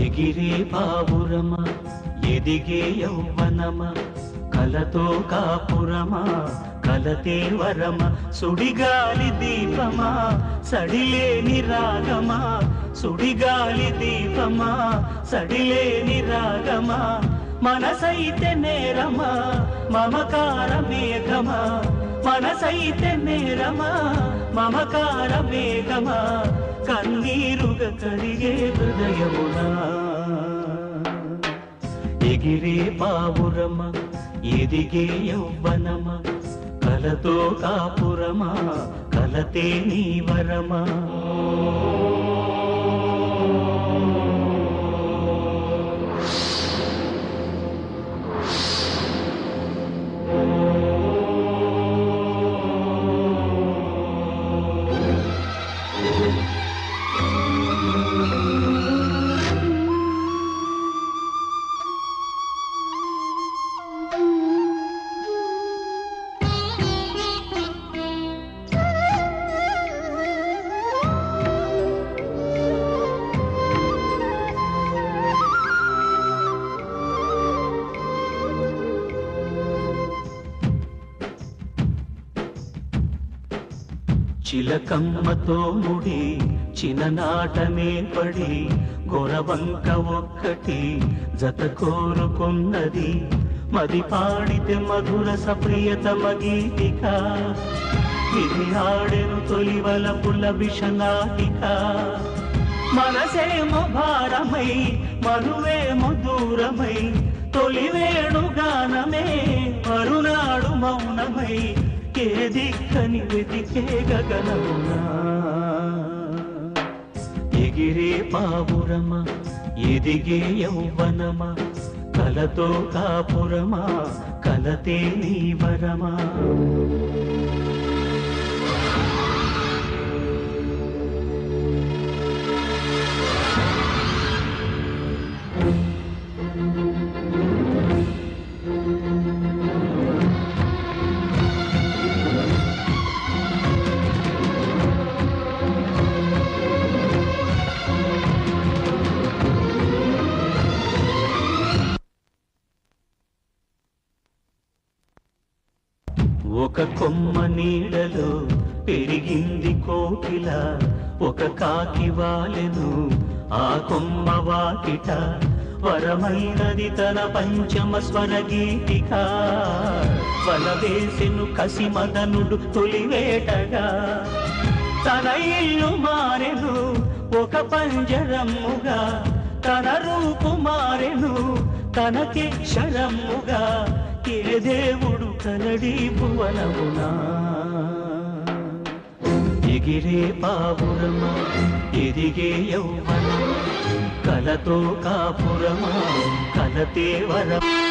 ఎగిరే పావురమా ఎదిగే యౌవనమా కలతో కాపురమా కలతే వరమా సుడిగాలి దీపమా సడిలేని రాగమా సుడిగాలి దీపమా సడిలేని రాగమా మనసైతే నేరమా మమకార మేఘమా మనసైతే నేరమా మమకార మేఘమా కన్నీరుగా కరిగే హృదయమునా ఎగిరే పావురమా ఎదిగే యౌవనమా కలతో కాపురమా కలతే నీ వరమా చిలకమ్మతో ముడి చిన్ననాటమే పడి గొరవంక ఒక్కటి జత కోరుకున్నది మది పాడితే మధుర సప్రియతమ గీతిక ఇది ఆడెను తొలివల పుల విషనాటిక మనసేమో భారమై మనువేమో దూరమై తొలివేణు గానమే మరునాడు మౌనమై ఏ దిక్కని వెతికే గగనమునా ఎగిరే పావురమా ఎదిగే యౌవనమా కలతో కాపురమా కలతే నీ వరమా ఒక కొమ్మ నీడలో పెరిగింది కోకిల ఒక కాకి వాలెను ఆ కొమ్మ వాకిట వరమైనది తన పంచమ స్వర గీతిక వలవేసెను కసి మదనుడు తొలివేటగా తన ఇల్లు మారెను ఒక పంజరముగా తన రూపు మారెను తనకి శరముగా ఏ దేవుడు కలడి భువనమునా ఎగిరే పావురమా ఎదిగే యౌవనమా కలతో కాపురమా కలతే వరమా